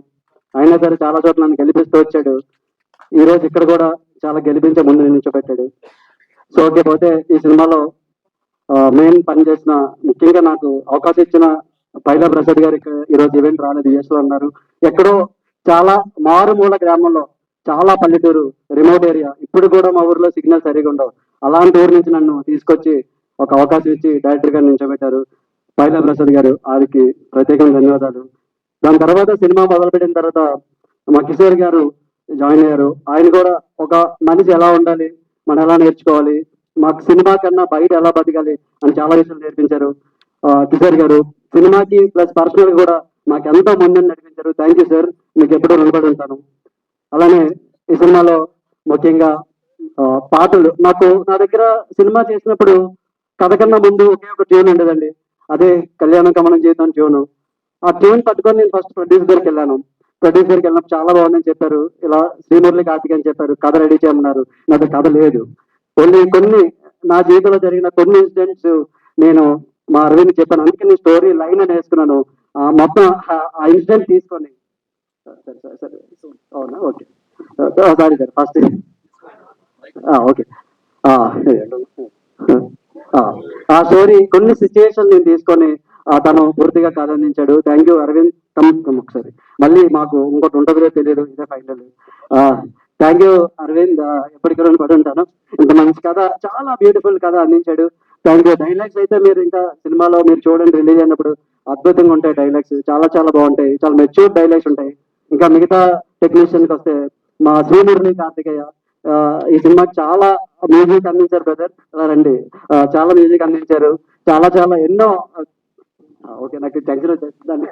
అయినా సరే చాలా చోట్ల నన్ను గెలిపిస్తూ వచ్చాడు. ఈ రోజు ఇక్కడ కూడా చాలా గెలిపించే ముందు నిల్చోబెట్టాడు. సో ఓకే, పోతే ఈ సినిమాలో మెయిన్ పని చేసిన, ముఖ్యంగా నాకు అవకాశం ఇచ్చిన పైలా ప్రసాద్ గారికి ఈరోజు ఈవెంట్ రాలేదు, యూఎస్ లో ఉన్నారు. ఎక్కడో చాలా మారుమూల గ్రామంలో, చాలా పల్లెటూరు, రిమోట్ ఏరియా, ఇప్పుడు కూడా మా ఊర్లో సిగ్నల్ సరిగా ఉండవు. అలాంటి ఊరు నుంచి నన్ను తీసుకొచ్చి ఒక అవకాశం ఇచ్చి డైరెక్టర్ గారు నిల్చోబెట్టారు పైలా ప్రసాద్ గారు. వారికి ప్రత్యేకంగా ధన్యవాదాలు. దాని తర్వాత సినిమా మొదలుపెట్టిన తర్వాత మా కిషోర్ గారు జాయిన్ అయ్యారు. ఆయన కూడా ఒక మనిషి ఎలా ఉండాలి, మనం ఎలా నేర్చుకోవాలి, మాకు సినిమా కన్నా బయట ఎలా బతకాలి అని చాలా విషయాలు నేర్పించారు కిషోర్ గారు. సినిమాకి ప్లస్ పర్సనల్ కూడా మాకు ఎంతో ముందు నడిపించారు. థ్యాంక్ యూ సార్, మీకు ఎప్పుడూ రుణపడి ఉంటాను. అలానే ఈ సినిమాలో ముఖ్యంగా పాటలు, నా దగ్గర సినిమా చేసినప్పుడు కథ కన్నా ముందు ఒకే ఒక ట్యూన్ ఉండేదండి. అదే కళ్యాణం కమలం జీవితం ట్యూన్. ఆ ట్యూన్ పట్టుకొని నేను ఫస్ట్ ప్రొడ్యూసర్ గారికి వెళ్ళాను. ప్రొడ్యూసర్ గారికి వెళ్ళినప్పుడు చాలా బాగుందని చెప్పారు. ఇలా శ్రీమురళి కార్తిక్ అని చెప్పారు, కథ రెడీ చేయమన్నారు. నా దగ్గర కథ లేదు. కొన్ని నా జీవితంలో జరిగిన కొన్ని ఇన్సిడెంట్స్ నేను మా అరవింద్ చెప్పాను. అందుకే నేను స్టోరీ లైన్ అని వేసుకున్నాను. మొత్తం ఆ ఇన్సిడెంట్ తీసుకొని, సరే అవునా, okay sorry sir, first okay. ఆ స్టోరీ కొన్ని సిచ్యుయేషన్ నేను తీసుకొని తను పూర్తిగా కథ అందించాడు. Thank you Aravind. ఒకసారి మళ్ళీ మాకు ఇంకోటి ఉంటుందో తెలియదు, ఇదే ఫైనల్. థ్యాంక్ యూ అరవింద్, ఎప్పటికీ పడి ఉంటాను. ఇంత మంచి కథ, చాలా బ్యూటిఫుల్ కథ అందించాడు. Thank you. డైలాగ్స్ అయితే మీరు ఇంకా సినిమాలో మీరు చూడండి, రిలీజ్ అయినప్పుడు అద్భుతంగా ఉంటాయి డైలాగ్స్. చాలా చాలా బాగుంటాయి, చాలా మెచ్యూర్ డైలాగ్స్ ఉంటాయి. ఇంకా మిగతా టెక్నీషియన్కి వస్తే మా శ్రీమురళి కార్తికేయ ఈ సినిమాకి చాలా మ్యూజిక్ అందించారు బ్రదర్. రండి, చాలా మ్యూజిక్ అందించారు. చాలా చాలా ఎన్నో, ఓకే నాకు టెన్షన్ వచ్చేస్తుందండి.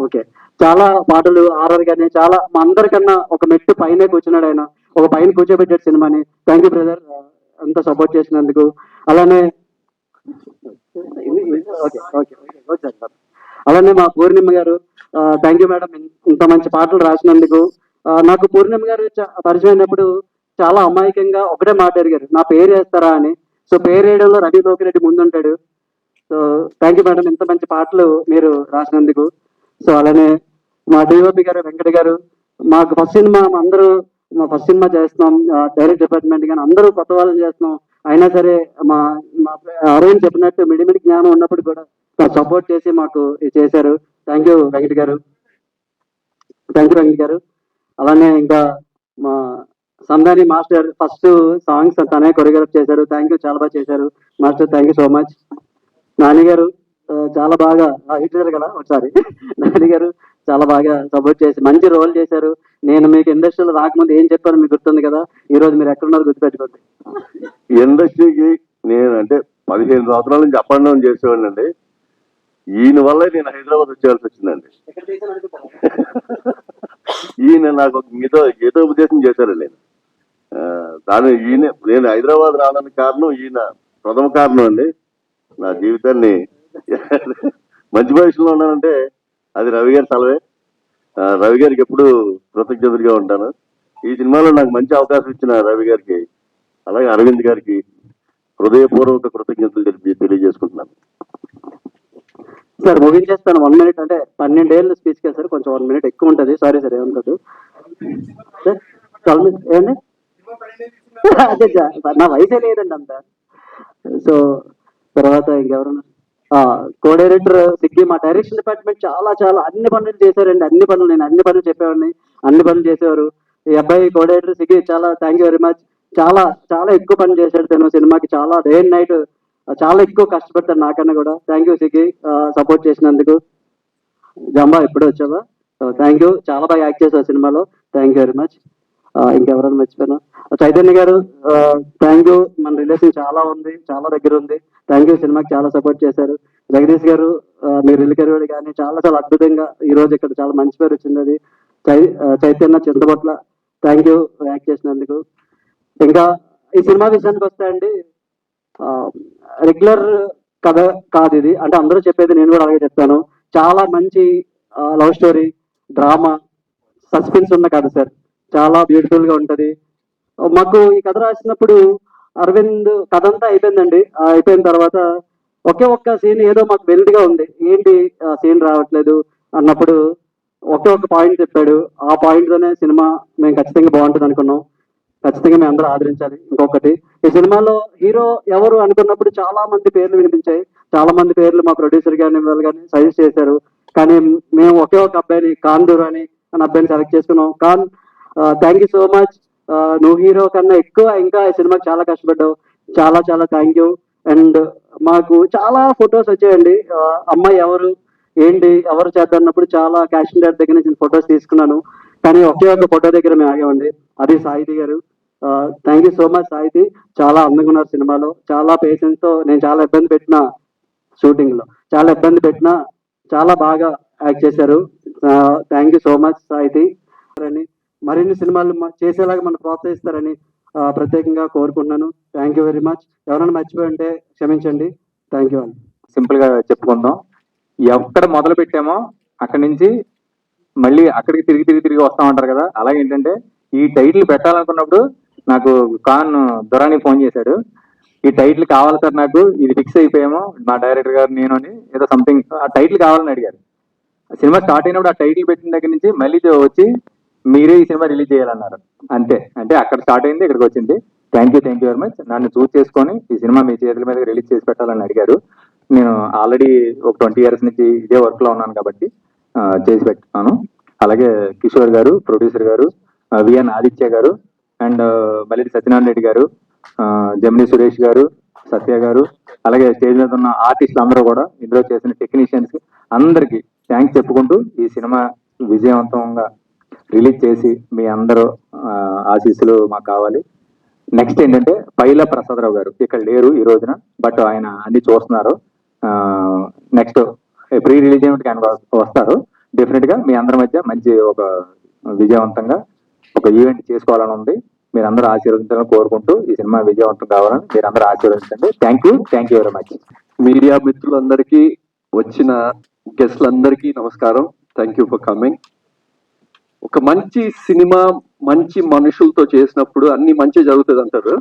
ఓకే, చాలా పాటలు ఆర్ఆర్ గానీ చాలా మా అందరికన్నా ఒక మెట్టు పైనే కూర్చున్నాడు ఆయన, ఒక పైన కూర్చోబెట్టాడు సినిమాని. థ్యాంక్ యూ బ్రదర్, అంత సపోర్ట్ చేసినందుకు. అలానే అలానే మా పూర్ణిమ గారు, థ్యాంక్ యూ మేడం, ఇంత మంచి పాటలు రాసినందుకు. నాకు పూర్ణిమ గారు పరిచయం అయినప్పుడు చాలా అమాయకంగా ఒకటే మాట అడిగారు, నా పేరు వేస్తారా అని. సో పేరు వేయడంలో రవి లోకిరెడ్డి ముందుంటాడు. సో థ్యాంక్ యూ మేడం, ఇంత మంచి పాటలు మీరు రాసినందుకు. సో అలానే మా డిఓపి గారు వెంకట గారు, మాకు ఫస్ట్ సినిమా మా ఫస్ట్ సినిమా చేస్తున్నాం, డైరెక్ట్ డిపార్ట్మెంట్ కానీ అందరూ కొత్త వాళ్ళని చేస్తున్నాం. అయినా సరే మా అరవింద్ చెప్పినట్టు మిడిమిడి జ్ఞానం ఉన్నప్పుడు కూడా సపోర్ట్ చేసి మాకు చేశారు. థ్యాంక్ యూ వెంకట గారు. థ్యాంక్ యూ వెంకట గారు. అలానే ఇంకా మా సందాని మాస్టర్ ఫస్ట్ సాంగ్స్ తనే కొరియోగ్రాఫ్ చేశారు. థ్యాంక్ యూ, చాలా బాగా చేశారు master. Thank you so much. Nani గారు చాలా బాగా హిట్లర్ కదా ఒకసారి, నాని గారు చాలా బాగా సపోర్ట్ చేసి మంచి రోల్ చేశారు. నేను మీకు ఇండస్ట్రీలో రాకముందు ఏం చెప్పాను మీకు గుర్తుంది కదా, ఈ రోజు మీరు ఎక్కడున్నారో గుర్తుపెట్టుకోండి. ఇండస్ట్రీకి నేను అంటే 15 సంవత్సరాల నుంచి అప్ అండ్ డౌన్ చేసేవాడిని అండి. ఈయన వల్ల నేను హైదరాబాద్ వచ్చేయాల్సి వచ్చిందండి. ఈయన నాకు మీతో ఏదో ఉద్దేశం చేశారు. నేను నేను హైదరాబాద్ రావడానికి కారణం ఈయన ప్రథమ కారణం అండి. నా జీవితాన్ని మంచి పొజిషన్లో ఉన్నానంటే అది రవి గారి సెలవే. రవి గారికి ఎప్పుడు కృతజ్ఞతగా ఉంటాను. ఈ సినిమాలో నాకు మంచి అవకాశం ఇచ్చిన రవి గారికి, అలాగే అరవింద్ గారికి హృదయపూర్వక కృతజ్ఞతలు తెలియజేసుకుంటున్నాను. సార్ ముగించేస్తాను. 1 minute, అంటే 12 ఏళ్ళ స్పీచ్ కదా సార్, కొంచెం 1 minute ఎక్కువ ఉంటుంది. సారీ సార్, ఏమనుకోదు సార్. 12 minutes ఏండి? అదే సార్, నా వయసే లేదండి అంత. సో తర్వాత ఇంకెవరన్నా కో డైరెక్టర్ సిగ్గి, మా డైరెక్షన్ డిపార్ట్మెంట్ చాలా చాలా అన్ని పనులు చేశారండి. అన్ని పనులు, నేను అన్ని పనులు చెప్పేవాడిని, అన్ని పనులు చేసేవారు. ఈ అబ్బాయి కో డైరెక్టర్ సిగ్గి చాలా థ్యాంక్ యూ వెరీ మచ్. చాలా చాలా ఎక్కువ పని చేశాడు తను సినిమాకి. చాలా డే అండ్ నైట్ చాలా ఎక్కువ కష్టపడతాడు నాకన్నా కూడా. థ్యాంక్ యూ సిగ్గి, సపోర్ట్ చేసినందుకు. జంబా ఎప్పుడూ వచ్చావా? థ్యాంక్ యూ, చాలా బాగా యాక్ట్ చేశావు సినిమాలో. Thank you very much. ఇంకెవరైనా మర్చిపోయినా? చైతన్య గారు థ్యాంక్ యూ. మన రిలేషన్ చాలా ఉంది, చాలా దగ్గర ఉంది. థ్యాంక్ యూ, సినిమాకి చాలా సపోర్ట్ చేశారు. జగదీష్ గారు మీరు ఇల్లుకరివాడు కానీ చాలా చాలా అద్భుతంగా ఈ రోజు ఇక్కడ చాలా మంచి పేరు వచ్చింది. అది Chaitanya Chinthapatla thank you act చేసినందుకు. ఇంకా ఈ సినిమా విషయానికి వస్తాయండి, రెగ్యులర్ కథ కాదు ఇది. అంటే అందరూ చెప్పేది నేను కూడా అలాగే చెప్తాను. చాలా మంచి లవ్ స్టోరీ, డ్రామా, సస్పెన్స్ ఉన్న కథ సార్. చాలా బ్యూటిఫుల్ గా ఉంటది. మాకు ఈ కథ రాసినప్పుడు అరవింద్ కథ అంతా అయిపోయిందండి. అయిపోయిన తర్వాత ఒకే ఒక్క సీన్ ఏదో మాకు వెల్దిగా ఉంది. ఏంటి సీన్ రావట్లేదు అన్నప్పుడు ఒకే ఒక్క పాయింట్ చెప్పాడు. ఆ పాయింట్ తోనే సినిమా మేము ఖచ్చితంగా బాగుంటుంది అనుకున్నాం. ఖచ్చితంగా మేము అందరూ ఆదరించాలి. ఇంకొకటి, ఈ సినిమాలో హీరో ఎవరు అనుకున్నప్పుడు చాలా మంది పేర్లు వినిపించాయి. చాలా మంది పేర్లు మా ప్రొడ్యూసర్ గారిని వాళ్ళు కానీ సజెస్ట్ చేశారు. కానీ మేము ఒకే ఒక అబ్బాయిని, ఖాన్ దూర్ అని అబ్బాయిని సెలెక్ట్ చేసుకున్నాం. Khan, thank you so much. నువ్వు హీరో కన్నా ఎక్కువ ఇంకా ఈ సినిమాకి చాలా కష్టపడ్డావు. చాలా చాలా థ్యాంక్ యూ. అండ్ మాకు చాలా ఫొటోస్ వచ్చాయండి. అమ్మాయి ఎవరు, ఏంటి, ఎవరు చేద్దన్నప్పుడు చాలా క్యాషింగ్ డేట్ దగ్గర నుంచి ఫొటోస్ తీసుకున్నాను. కానీ ఒకే ఒక ఫోటో దగ్గర మేము ఆగామండి. అది సాహితీ గారు. థ్యాంక్ యూ సో మచ్ సాహితీ. చాలా అందంగా ఉన్నారు సినిమాలో. చాలా పేషెన్స్ తో, నేను చాలా ఇబ్బంది పెట్టిన షూటింగ్ లో, చాలా ఇబ్బంది పెట్టినా చాలా బాగా యాక్ట్ చేశారు. థ్యాంక్ యూ సో మచ్ సాహితీ అని. మరిన్ని సినిమాలు చేసేలాగా మనం ప్రోత్సహిస్తారని ప్రత్యేకంగా కోరుకుంటున్నాను. Thank you very much. ఎవరైనా మర్చిపోయి ఉంటే క్షమించండి. థ్యాంక్ యూ అండి. సింపుల్ గా చెప్పుకుందాం, ఎక్కడ మొదలు పెట్టామో అక్కడి నుంచి మళ్ళీ అక్కడికి తిరిగి వస్తా ఉంటారు కదా. అలాగే ఏంటంటే ఈ టైటిల్ పెట్టాలనుకున్నప్పుడు నాకు ఖాన్ దొరాని ఫోన్ చేశాడు. ఈ టైటిల్ కావాలి సార్, నాకు ఇది ఫిక్స్ అయిపోయాము మా డైరెక్టర్ గారు నేను అని, ఏదో సంథింగ్ ఆ టైటిల్ కావాలని అడిగారు. సినిమా స్టార్ట్ అయినప్పుడు ఆ టైటిల్ పెట్టిన దగ్గర నుంచి మళ్ళీ వచ్చి మీరే ఈ సినిమా రిలీజ్ చేయాలన్నారు. అంతే, అంటే అక్కడ స్టార్ట్ అయింది, ఇక్కడికి వచ్చింది. Thank you very much. నన్ను చూస్ చేసుకొని ఈ సినిమా మీ చేతుల మీద రిలీజ్ చేసి పెట్టాలని అడిగారు. నేను ఆల్రెడీ ఒక 20 years నుంచి ఇదే వర్క్ లో ఉన్నాను కాబట్టి చేసి పెట్టున్నాను. అలాగే కిషోర్ గారు, ప్రొడ్యూసర్ గారు, విఎన్ ఆదిత్య గారు, అండ్ మల్లి సత్యనారాయణ రెడ్డి గారు, జమిని సురేష్ గారు, సత్య గారు, అలాగే స్టేజ్ మీద ఉన్న ఆర్టిస్టులు అందరూ కూడా, ఇందులో చేసిన టెక్నీషియన్స్ అందరికి థ్యాంక్స్ చెప్పుకుంటూ ఈ సినిమా విజయవంతంగా రిలీజ్ చేసి మీ అందరూ ఆశీస్సులు మాకు కావాలి. నెక్స్ట్ ఏంటంటే పైల ప్రసాదరావు గారు ఇక్కడ లేరు ఈ రోజున, బట్ ఆయన అన్ని చూస్తున్నారు. నెక్స్ట్ ప్రీ రిలీజ్ ఏమిటికి ఆయన వస్తారు. డెఫినెట్ గా మీ అందరి మధ్య మంచి ఒక విజయవంతంగా ఒక ఈవెంట్ చేసుకోవాలని ఉంది. మీరందరూ ఆశీర్వదించాలని కోరుకుంటూ ఈ సినిమా విజయవంతం కావాలని మీరందరూ ఆశీర్వదించండి. Thank you very much. Media మిత్రులందరికీ, వచ్చిన గెస్ట్లందరికీ నమస్కారం. Thank you for coming. ఒక మంచి సినిమా మంచి మనుషులతో చేసినప్పుడు అన్ని మంచి జరుగుతుంది అంటారు.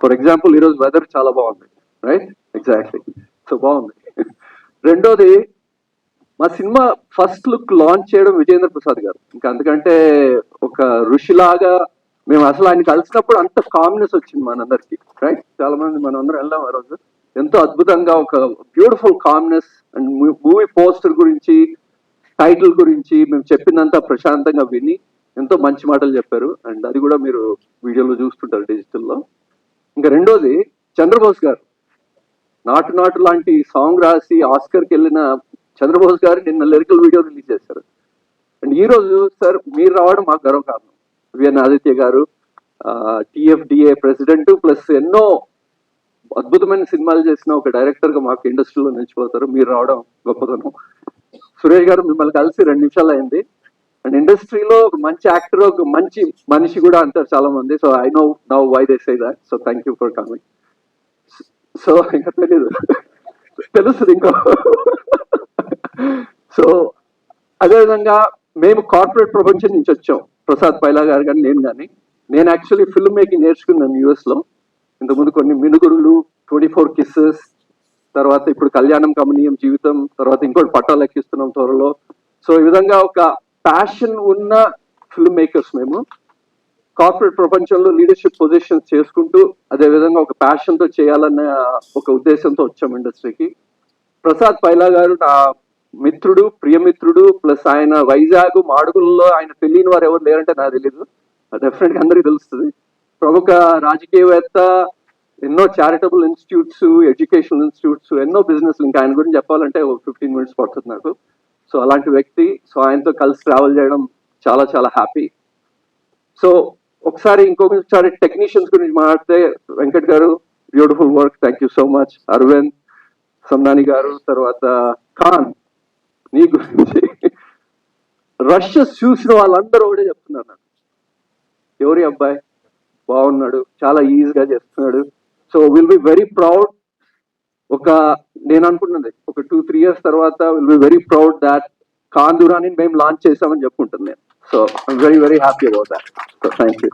ఫర్ ఎగ్జాంపుల్ ఈరోజు వెదర్ చాలా బాగుంది, రైట్? ఎగ్జాక్ట్లీ, సో బాగుంది. రెండోది, మా సినిమా ఫస్ట్ లుక్ లాంచ్ చేయడం విజేంద్ర ప్రసాద్ గారు. ఇంకా అందుకంటే ఒక ఋషిలాగా మేము అసలు ఆయన కలిసినప్పుడు అంత కామ్నెస్ వచ్చింది మనందరికి, రైట్? చాలా మంది మనం అందరం వెళ్ళాం ఆ రోజు. ఎంతో అద్భుతంగా ఒక beautiful calmness. And movie poster గురించి, టైటిల్ గురించి మేము చెప్పిందంతా ప్రశాంతంగా విని ఎంతో మంచి మాటలు చెప్పారు. అండ్ అది కూడా మీరు వీడియోలో చూస్తుంటారు డిజిటల్లో. ఇంకా రెండోది, చంద్రబోస్ గారు నాటు లాంటి సాంగ్ రాసి ఆస్కర్కి వెళ్ళిన చంద్రబోస్ గారు నిన్న లిరికల్ వీడియో రిలీజ్ చేశారు. అండ్ ఈ రోజు సార్ మీరు రావడం మాకు గర్వకారణం. విఎన్ ఆదిత్య గారు, టిఎఫ్డిఏ ప్రెసిడెంట్, ప్లస్ ఎన్నో అద్భుతమైన సినిమాలు చేసిన ఒక డైరెక్టర్ గా మాకు ఇండస్ట్రీలో నిలిచిపోతారు. మీరు రావడం గొప్పతనం. సురేష్ గారు, మిమ్మల్ని కలిసి 2 నిమిషాలు అయింది. అండ్ ఇండస్ట్రీలో ఒక మంచి యాక్టర్, ఒక మంచి మనిషి కూడా అంటారు చాలా మంది. So I know now why they say that. So thank you for coming. So ఇంకా తెలీదు, తెలుస్తుంది ఇంకో. సో అదేవిధంగా మేము కార్పొరేట్ ప్రపంచం నుంచి వచ్చాం, ప్రసాద్ పైలా గారు కానీ నేను కానీ. నేను యాక్చువల్లీ ఫిల్మ్ మేకింగ్ నేర్చుకున్నాను యూఎస్లో. ఇంతకుముందు కొన్ని మినుగురులు, 24 కిస్సెస్, తర్వాత ఇప్పుడు కళ్యాణం కమనీయం జీవితం, తర్వాత ఇంకోటి పట్టాలు ఎక్కిస్తున్నాం త్వరలో. సో ఈ విధంగా ఒక ప్యాషన్ ఉన్న ఫిల్మ్ మేకర్స్ మేము. కార్పొరేట్ ప్రపంచంలో లీడర్షిప్ పొజిషన్స్ చేసుకుంటూ అదే విధంగా ఒక ప్యాషన్ తో చేయాలన్న ఒక ఉద్దేశంతో వచ్చాం ఇండస్ట్రీకి. ప్రసాద్ పైలా గారు నా మిత్రుడు, ప్రియమిత్రుడు. ప్లస్ ఆయన వైజాగ్ మాడుగుల్లో ఆయన తెలియని వారు ఎవరు లేరంటే నాకు తెలీదు, డెఫినెట్ గా అందరికీ తెలుస్తుంది. ప్రముఖ రాజకీయవేత్త, ఎన్నో చారిటబుల్ ఇన్స్టిట్యూట్స్, ఎడ్యుకేషనల్ ఇన్స్టిట్యూట్స్, ఎన్నో బిజినెస్. ఇంకా ఆయన గురించి చెప్పాలంటే 15 మినిట్స్ పడుతుంది నాకు. సో అలాంటి వ్యక్తి. సో ఆయనతో కలిసి ట్రావెల్ చేయడం చాలా చాలా హ్యాపీ. సో ఒకసారి ఇంకొకసారి టెక్నీషియన్స్ గురించి మాట్లాడితే, వెంకట్ గారు beautiful work, thank you so much. Aravind, Sandani గారు, తర్వాత ఖాన్, నీ గురించి రషెస్ చూసిన వాళ్ళందరూ ఒకటే చెప్తున్నారు నాకు, ఎవరి అబ్బాయి బాగున్నాడు, చాలా ఈజీగా చేస్తున్నాడు. So will be very proud. నేను అనుకుంటున్నది ఒక 2-3 years తర్వాత will be very proud that Khan Durani మేము లాంచ్ చేసామని చెప్పుకుంటుంది నేను. So I'm very very happy about that. So thank you.